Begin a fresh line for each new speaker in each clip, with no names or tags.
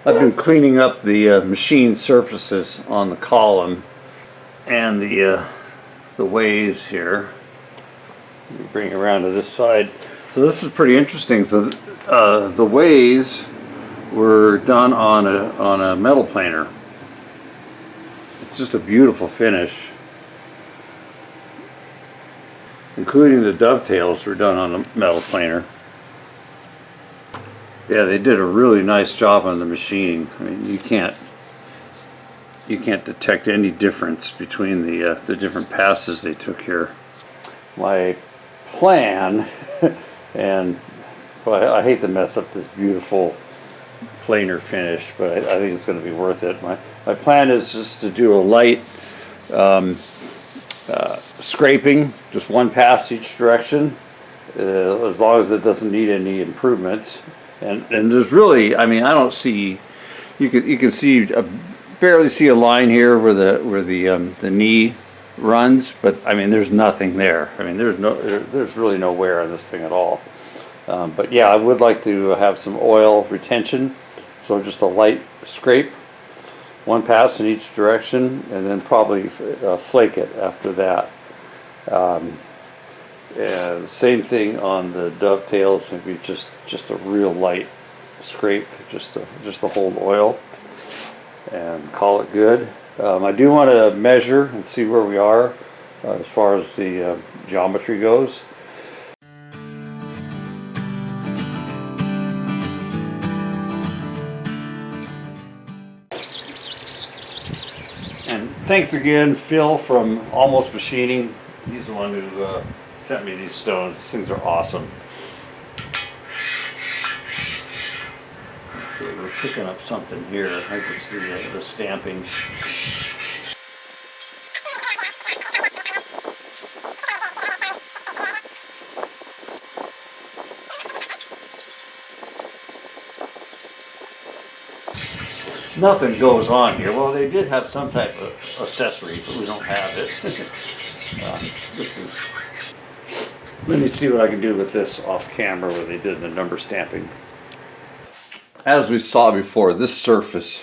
I've been cleaning up the machine surfaces on the column and the ways here. Let me bring it around to this side. So this is pretty interesting. So the ways were done on a metal planer. It's just a beautiful finish. Including the dovetails were done on a metal planer. Yeah, they did a really nice job on the machining. I mean, you can't detect any difference between the different passes they took here. My plan, and well, I hate to mess up this beautiful planer finish, but I think it's going to be worth it. My plan is just to do a light scraping, just one pass each direction, as long as it doesn't need any improvements. And there's really, I mean, I don't see, you can see barely see a line here where the knee runs, but I mean there's nothing there. I mean there's really no wear on this thing at all. But yeah, I would like to have some oil retention, so just a light scrape, one pass in each direction, and then probably flake it after that. And same thing on the dovetails, maybe just a real light scrape, just to hold oil, and call it good. I do want to measure and see where we are as far as the geometry goes. And thanks again, Phil from Almost Machining. He's the one who sent me these stones. These things are awesome. Okay, we're picking up something here. I can see the stamping. Nothing goes on here. Well, they did have some type of accessory, but we don't have it. Let me see what I can do with this off camera where they did the number stamping. As we saw before, this surface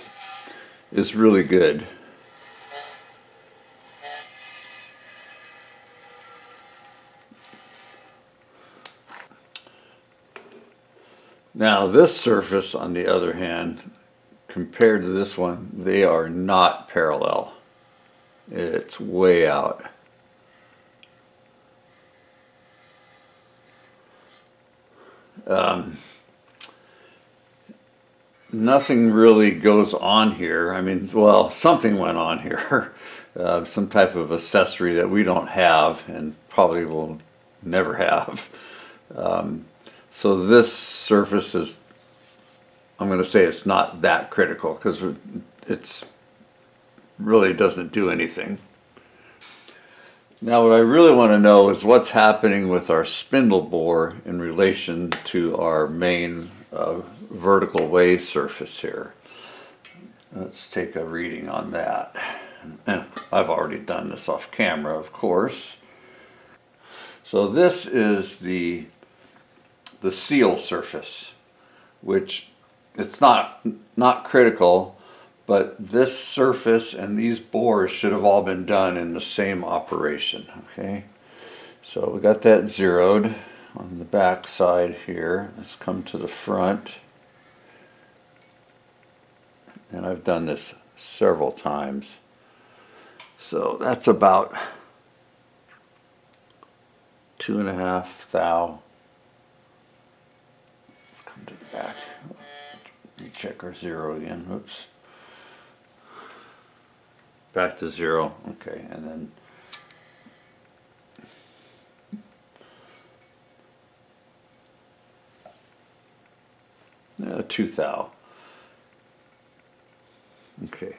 is really good. Now this surface, on the other hand, compared to this one, they are not parallel. It's way out. Nothing really goes on here. I mean, well, something went on here. Some type of accessory that we don't have and probably will never have. So this surface is, I'm going to say it's not that critical because it's really doesn't do anything. Now what I really want to know is what's happening with our spindle bore in relation to our main vertical way surface here. Let's take a reading on that. And I've already done this off camera, of course. So this is the seal surface, which it's not critical, but this surface and these bores should have all been done in the same operation. Okay, so we got that zeroed on the back side here. Let's come to the front, and I've done this several times. So that's about 2.5 thou. Let's come to the back. Recheck our zero again. Oops. Back to zero. Okay, and then 2 thou. Okay,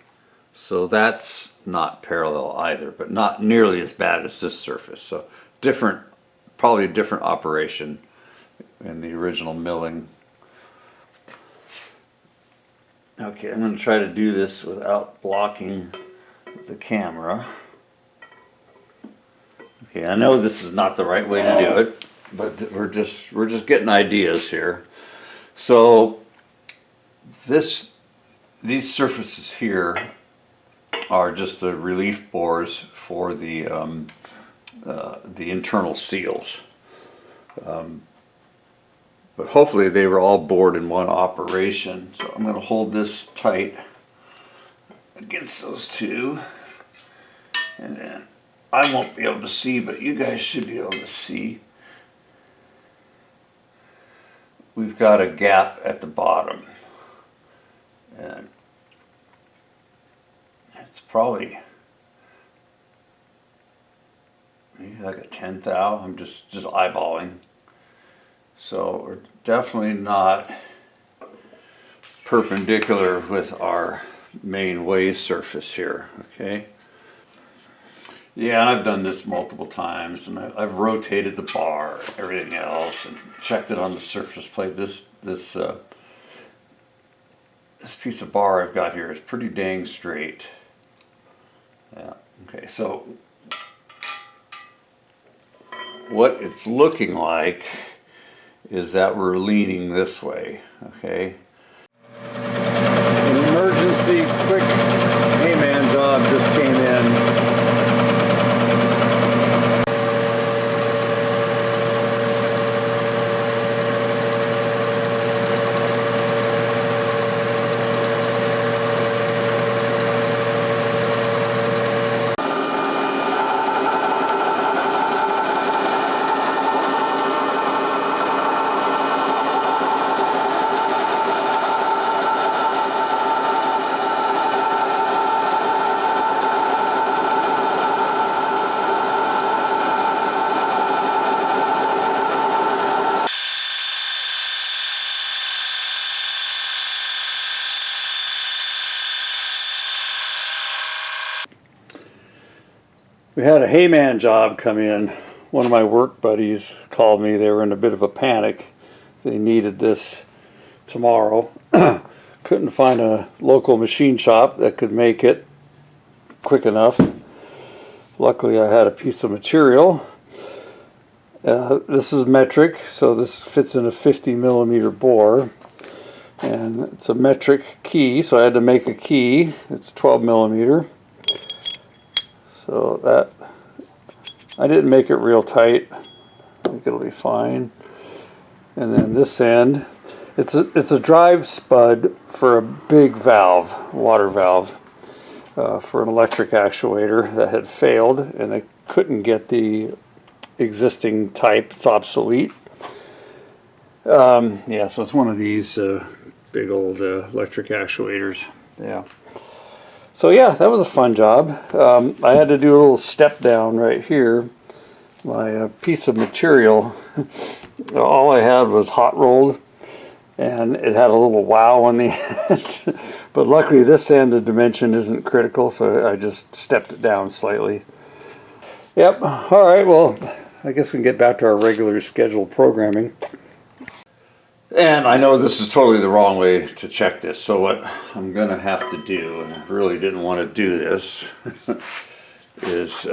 so that's not parallel either, but not nearly as bad as this surface. So different, probably a different operation in the original milling. Okay, I'm going to try to do this without blocking the camera. Okay, I know this is not the right way to do it, but we're just getting ideas here. So this these surfaces here are just the relief bores for the internal seals. But hopefully they were all bored in one operation. So I'm going to hold this tight against those two. And then I won't be able to see, but you guys should be able to see. We've got a gap at the bottom. And it's probably maybe like a 10th thou. I'm just eyeballing. So we're definitely not perpendicular with our main way surface here, okay? Yeah, and I've done this multiple times, and I've rotated the bar, everything else, and checked it on the surface plate. This piece of bar I've got here is pretty dang straight. Yeah, okay, so what it's looking like is that we're leaning this way, okay? An emergency quick hayman job just came in. We had a hayman job come in. One of my work buddies called me. They were in a bit of a panic. They needed this tomorrow. Couldn't find a local machine shop that could make it quick enough. Luckily I had a piece of material. This is metric, so this fits in a 50mm bore. And it's a metric key, so I had to make a key. It's 12mm. So that, I didn't make it real tight. I think it'll be fine. And then this end, it's a drive spud for a big valve, water valve, for an electric actuator that had failed, and they couldn't get the existing type. It's obsolete. Yeah, so it's one of these big old electric actuators. Yeah. So yeah, that was a fun job. I had to do a little step down right here. My piece of material, all I had was hot rolled, and it had a little wow on the end. But luckily this end, the dimension isn't critical, so I just stepped it down slightly. Yep, all right, well, I guess we can get back to our regular scheduled programming. And I know this is totally the wrong way to check this, so what I'm going to have to do, and I really didn't want to do this, is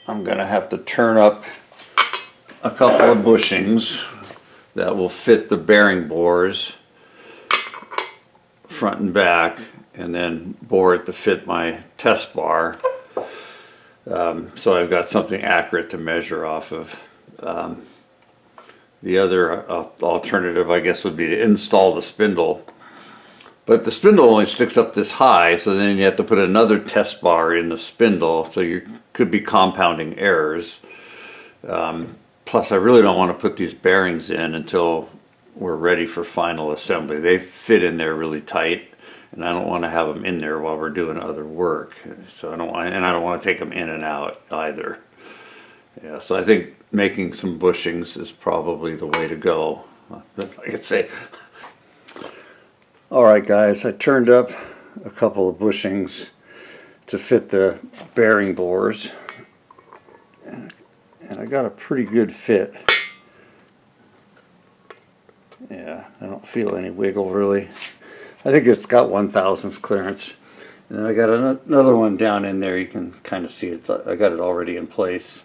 I'm going to have to turn up a couple of bushings that will fit the bearing bores front and back, and then bore it to fit my test bar. So I've got something accurate to measure off of. The other alternative, I guess, would be to install the spindle. But the spindle only sticks up this high, so then you have to put another test bar in the spindle, so you could be compounding errors. Plus, I really don't want to put these bearings in until we're ready for final assembly. They fit in there really tight, and I don't want to have them in there while we're doing other work. So I don't want to take them in and out either. Yeah, so I think making some bushings is probably the way to go. Like I could say. All right, guys, I turned up a couple of bushings to fit the bearing bores, and I got a pretty good fit. Yeah, I don't feel any wiggle really. I think it's got 1/1000th clearance. And then I got another one down in there. You can kind of see it. I got it already in place.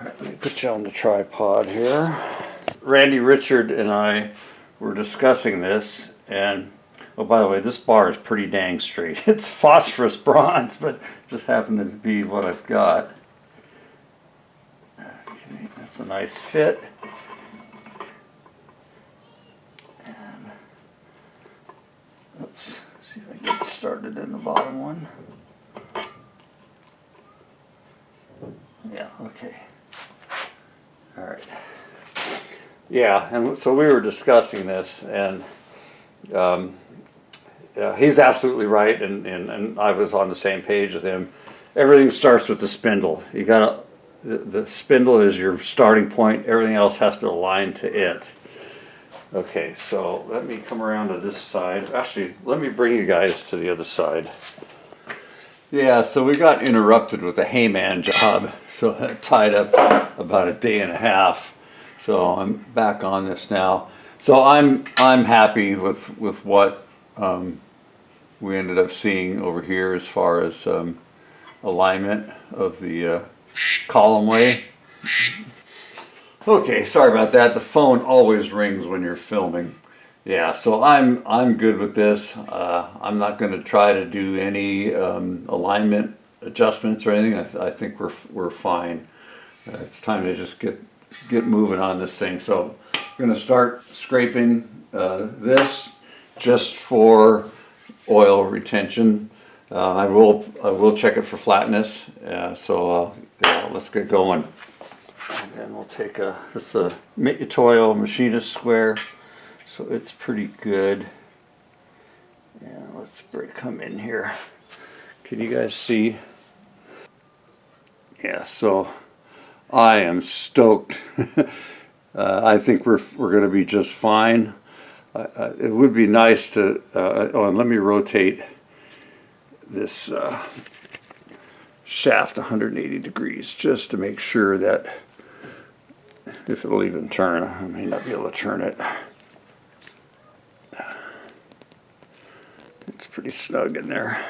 All right, let me put you on the tripod here. Randy, Richard, and I were discussing this, And oh, by the way, this bar is pretty dang straight. It's phosphorus bronze, but just happened to be what I've got. Okay, that's a nice fit. And, oops, see if I can get it started in the bottom one. Yeah, okay. All right. Yeah, and so we were discussing this, and yeah, he's absolutely right, and I was on the same page with him. Everything starts with the spindle. You gotta, the spindle is your starting point. Everything else has to align to it. Okay, so let me come around to this side. Actually, let me bring you guys to the other side. Yeah, so we got interrupted with a hayman job, so it tied up about a day and a half. So I'm back on this now. So I'm happy with what we ended up seeing over here as far as alignment of the columnway. Okay, sorry about that. The phone always rings when you're filming. Yeah, so I'm good with this. I'm not going to try to do any alignment adjustments or anything. I think we're fine. It's time to just get moving on this thing. So I'm going to start scraping this just for oil retention. I will check it for flatness. So yeah, let's get going. And then we'll take this Toyo machinist square. So it's pretty good. Yeah, let's come in here. Can you guys see? Yeah, so I am stoked. I think we're going to be just fine. It would be nice to. Oh, and let me rotate this shaft 180 degrees just to make sure that if it'll even turn. I may not be able to turn it. It's pretty snug in there.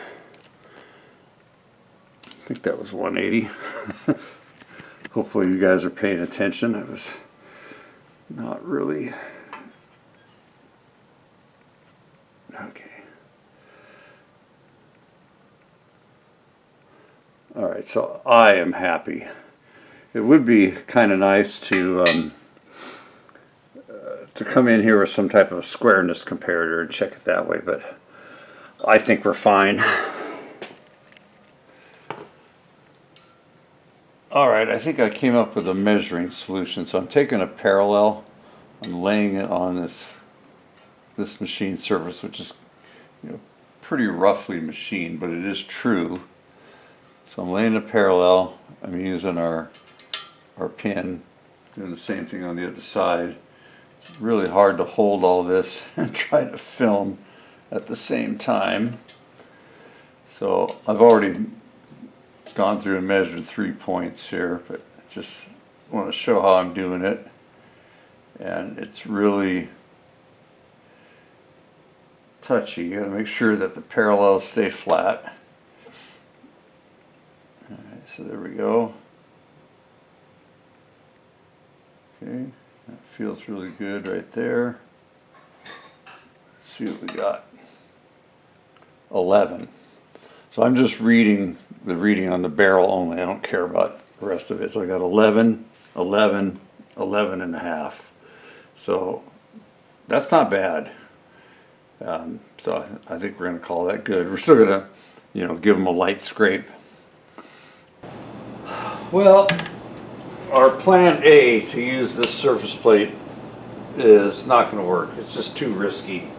I think that was 180. Hopefully you guys are paying attention. I was not really. Okay. All right, so I am happy. It would be kind of nice to come in here with some type of squareness comparator and check it that way, but I think we're fine. All right, I think I came up with a measuring solution. So I'm taking a parallel, I'm laying it on this machine surface, which is, you know, pretty roughly machined, but it is true. So I'm laying a parallel. I'm using our pin, doing the same thing on the other side. It's really hard to hold all this and try to film at the same time. So I've already gone through and measured 3 points here, but just want to show how I'm doing it. And it's really touchy. You got to make sure that the parallels stay flat. All right, so there we go. Okay, that feels really good right there. Let's see what we got. 11. So I'm just reading the reading on the barrel only. I don't care about the rest of it. So I got 11, 11, 11 and a half. So that's not bad. So I think we're going to call that good. We're still going to, you know, give them a light scrape. Well, our plan A to use this surface plate is not going to work. It's just too risky.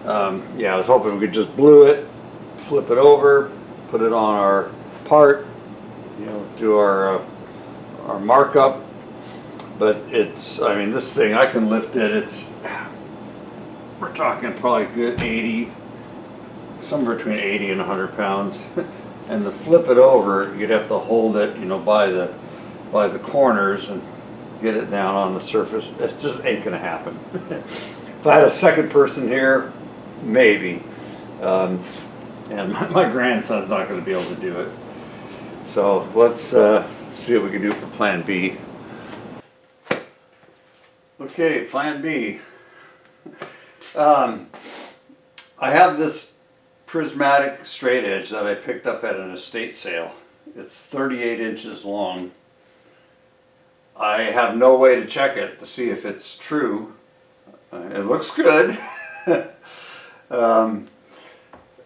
Yeah, I was hoping we could just glue it, flip it over, put it on our part, you know, do our markup. But it's, I mean, this thing, I can lift it. It's, we're talking probably good 80, somewhere between 80 and 100 pounds. And to flip it over, you'd have to hold it, you know, by the corners and get it down on the surface. It just ain't gonna happen. If I had a second person here, maybe. And my grandson's not going to be able to do it. So let's see what we can do for plan B. Okay, plan B. I have this prismatic straight edge that I picked up at an estate sale. It's 38 inches long. I have no way to check it to see if it's true. It looks good. And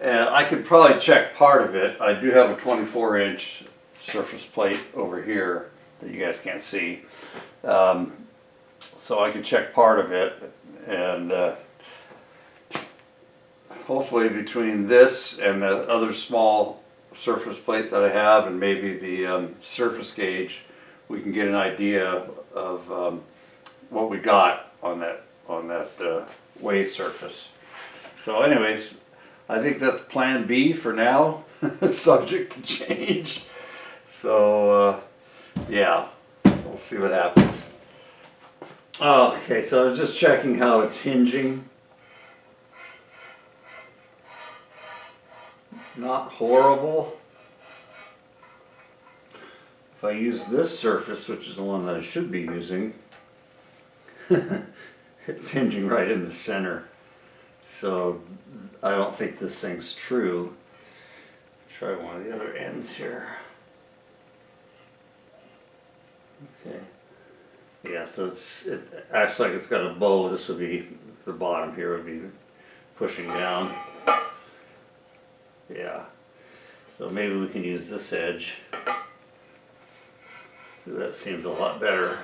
I could probably check part of it. I do have a 24-inch surface plate over here that you guys can't see. So I could check part of it, and hopefully between this and the other small surface plate that I have and maybe the surface gauge, we can get an idea of what we got on that way surface. So anyways, I think that's plan B for now, subject to change. So yeah, we'll see what happens. Okay, so I was just checking how it's hinging. Not horrible. If I use this surface, which is the one that I should be using, it's hinging right in the center. So I don't think this thing's true. Try one of the other ends here. Okay. Yeah, so it acts like it's got a bow. This would be, the bottom here would be pushing down. Yeah. So maybe we can use this edge. That seems a lot better.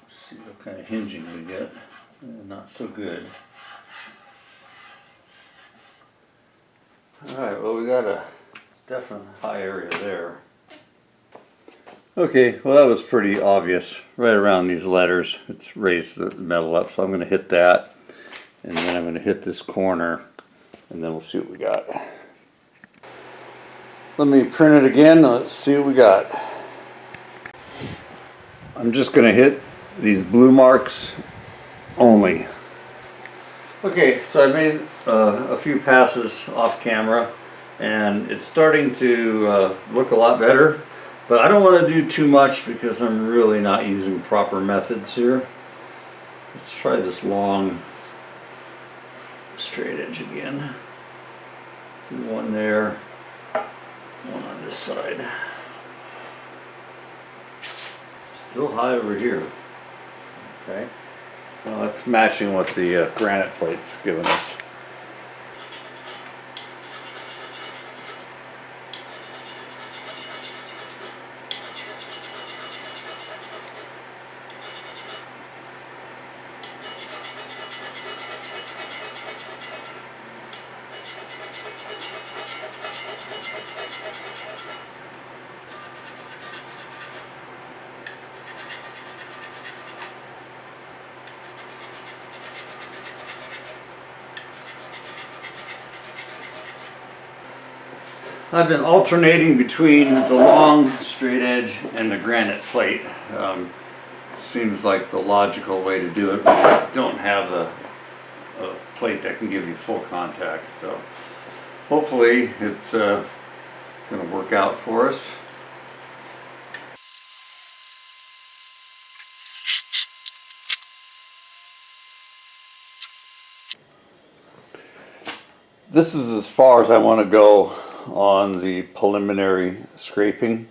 See what kind of hinging we get. Not so good. Alright, well, we got a definite high area there. Okay, well, that was pretty obvious. Right around these letters, it's raised the metal up, so I'm going to hit that. And then I'm going to hit this corner, and then we'll see what we got. Let me print it again. Let's see what we got. I'm just going to hit these blue marks only. Okay, so I made a few passes off camera, and it's starting to look a lot better. But I don't want to do too much because I'm really not using proper methods here. Let's try this long straight edge again. Do one there, one on this side. Still high over here. Okay. Well, that's matching what the granite plate's giving us. I've been alternating between the long straight edge and the granite plate. Seems like the logical way to do it, but you don't have a plate that can give you full contact. So hopefully it's going to work out for us. This is as far as I want to go on the preliminary scraping,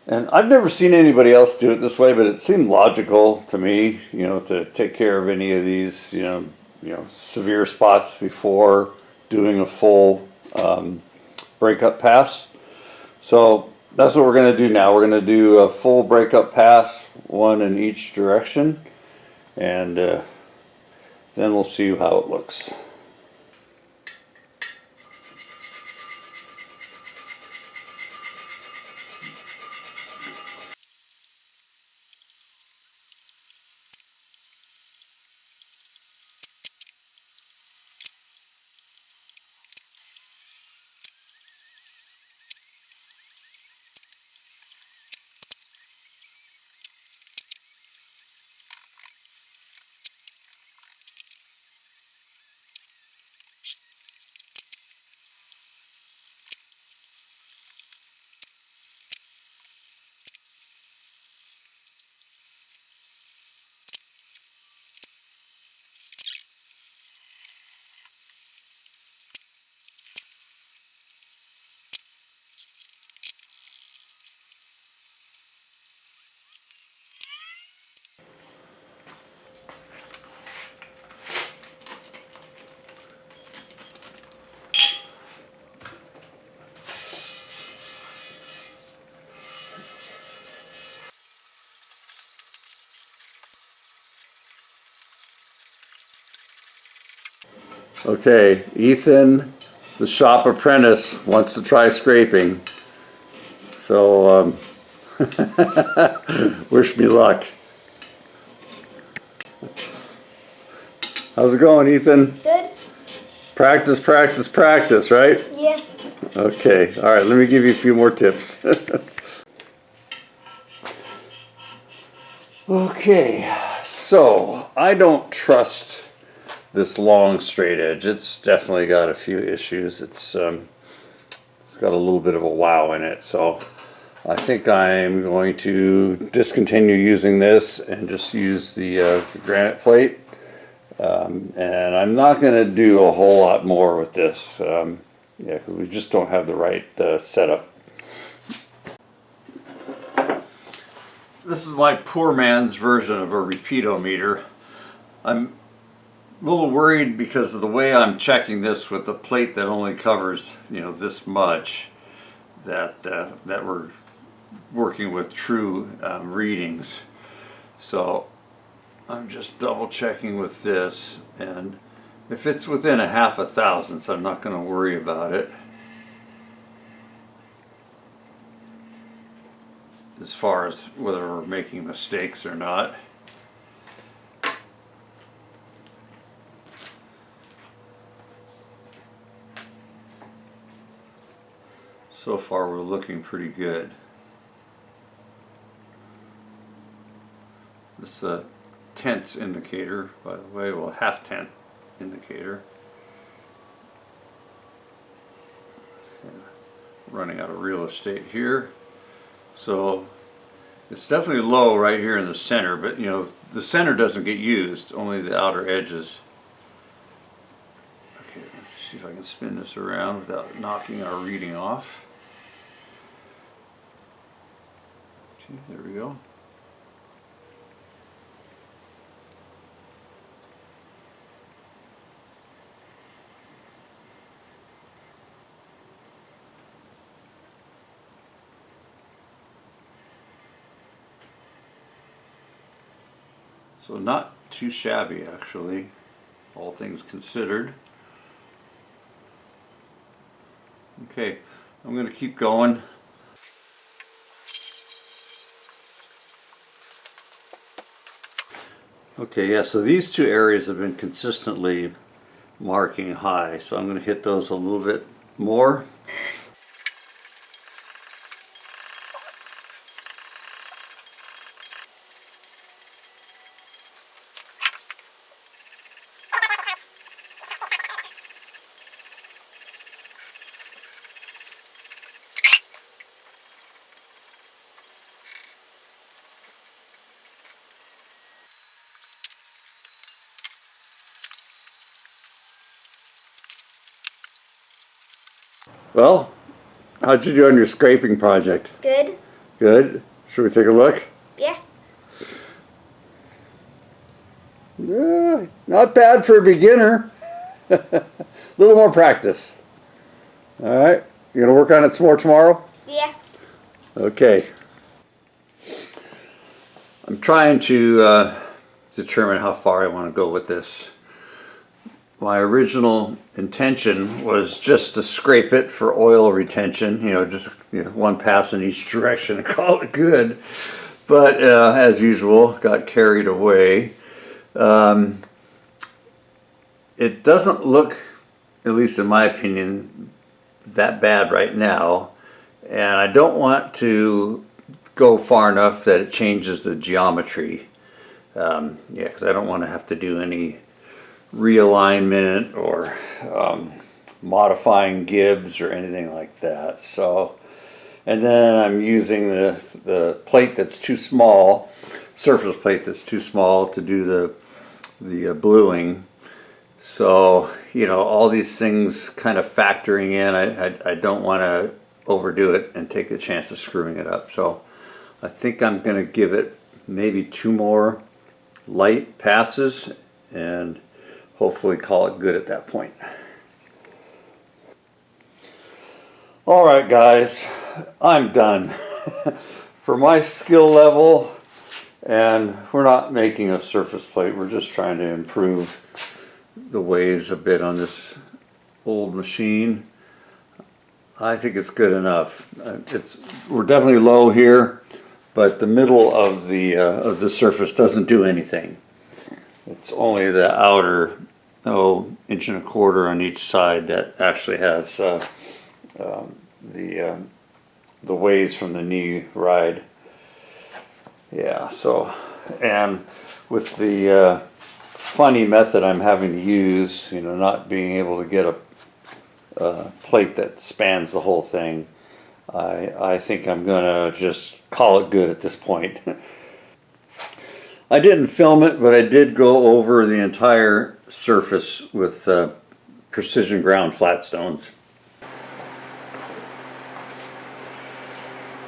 and I've never seen anybody else do it this way, but it seemed logical to me, you know, to take care of any of these, you know, severe spots before doing a full breakup pass. So that's what we're going to do now. We're going to do a full breakup pass, one in each direction, and then we'll see how it looks. Okay, Ethan, the shop apprentice, wants to try scraping. So, wish me luck. How's it going, Ethan?
Good.
Practice, practice, practice, right?
Yeah.
Okay, all right, let me give you a few more tips. Okay, so I don't trust this long straight edge. It's definitely got a few issues. It's got a little bit of a wow in it, so I think I'm going to discontinue using this and just use the granite plate. And I'm not going to do a whole lot more with this, yeah, because we just don't have the right setup. This is my poor man's version of a repeatometer. I'm a little worried because of the way I'm checking this with the plate that only covers, you know, this much, that that we're working with true readings. So I'm just double checking with this, and if it's within a half a thousandth, I'm not going to worry about it. As far as whether we're making mistakes or not. So far we're looking pretty good. This tenths indicator, by the way, well, half-tenth indicator. Running out of real estate here. So it's definitely low right here in the center, but you know, the center doesn't get used, only the outer edges. Okay, let's see if I can spin this around without knocking our reading off. Okay, there we go. So not too shabby, actually, all things considered. Okay, I'm going to keep going. Okay, yeah, so these two areas have been consistently marking high, so I'm going to hit those a little bit more. Well, how'd you do on your scraping project?
Good.
Good. Should we take a look?
Yeah.
Yeah, not bad for a beginner. A little more practice. All right. You gonna work on it some more tomorrow?
Yeah.
Okay. I'm trying to determine how far I want to go with this. My original intention was just to scrape it for oil retention, you know, just one pass in each direction and call it good. But as usual, got carried away. It doesn't look, at least in my opinion, that bad right now. And I don't want to go far enough that it changes the geometry. Yeah, because I don't want to have to do any realignment or modifying gibs or anything like that. So, and then I'm using the plate that's too small, surface plate that's too small to do the bluing. So, you know, all these things kind of factoring in, I don't want to overdo it and take a chance of screwing it up. So I think I'm going to give it maybe 2 more light passes and hopefully call it good at that point. All right, guys, I'm done. For my skill level, and we're not making a surface plate, we're just trying to improve the ways a bit on this old machine. I think it's good enough. We're definitely low here, but the middle of the surface doesn't do anything. It's only the outer, inch and a quarter on each side that actually has the ways from the knee ride. Yeah, so, and with the funny method I'm having to use, not being able to get a plate that spans the whole thing, I think I'm gonna just call it good at this point. I didn't film it, but I did go over the entire surface with precision ground flat stones.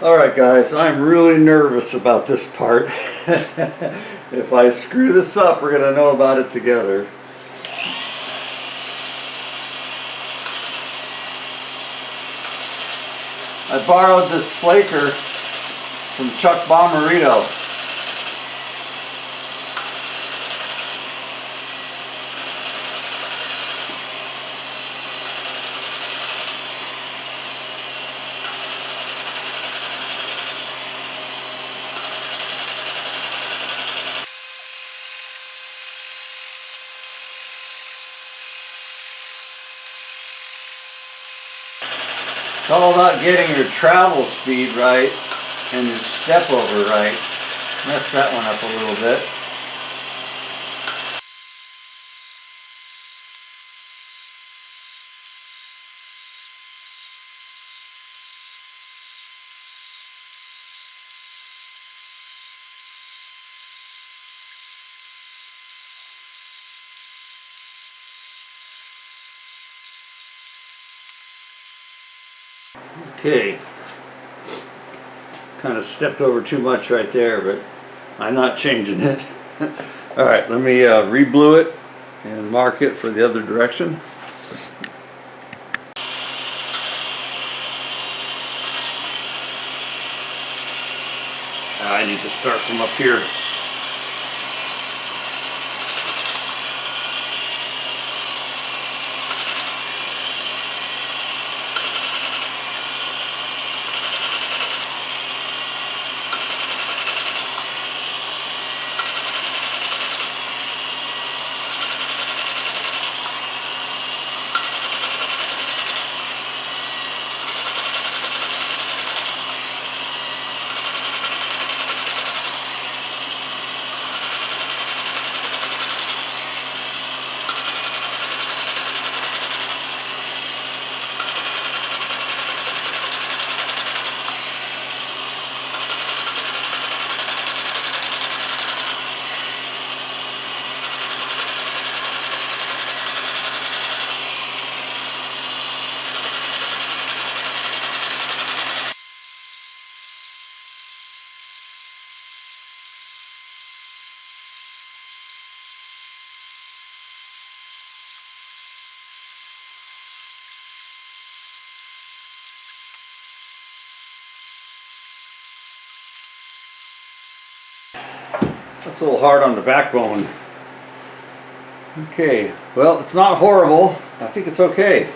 Alright guys, I'm really nervous about this part. If I screw this up, we're going to know about it together. I borrowed this flaker from Chuck Bomarito. It's all about getting your travel speed right and your step over right. Mess that one up a little bit. Okay, kind of stepped over too much right there, but I'm not changing it. All right, let me re-blue it and mark it for the other direction. I need to start from up here. That's a little hard on the backbone. Okay, well, it's not horrible. I think it's okay.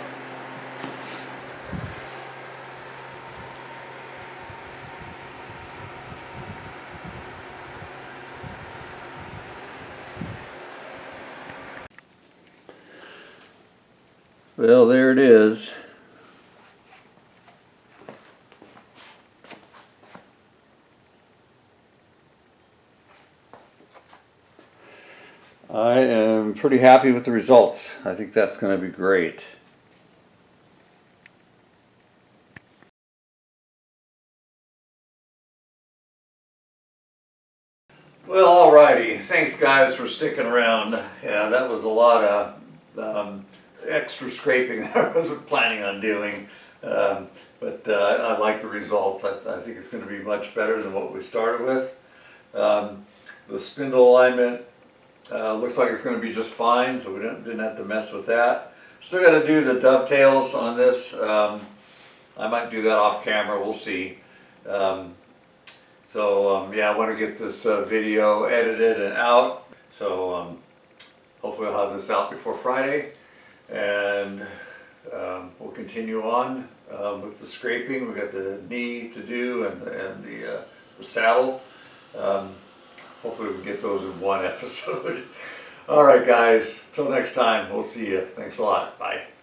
Well, there it is. I am pretty happy with the results. I think that's going to be great. Well, alrighty. Thanks guys for sticking around. Yeah, that was a lot of extra scraping that I wasn't planning on doing. But I like the results. I think it's going to be much better than what we started with. The spindle alignment looks like it's going to be just fine, so we didn't have to mess with that. Still got to do the dovetails on this. I might do that off camera, we'll see. Yeah, I want to get this video edited and out, so hopefully I'll have this out before Friday, and we'll continue on with the scraping. We got the knee to do and the saddle. Hopefully we can get those in one episode. All right, guys. Till next time. We'll see you. Thanks a lot. Bye.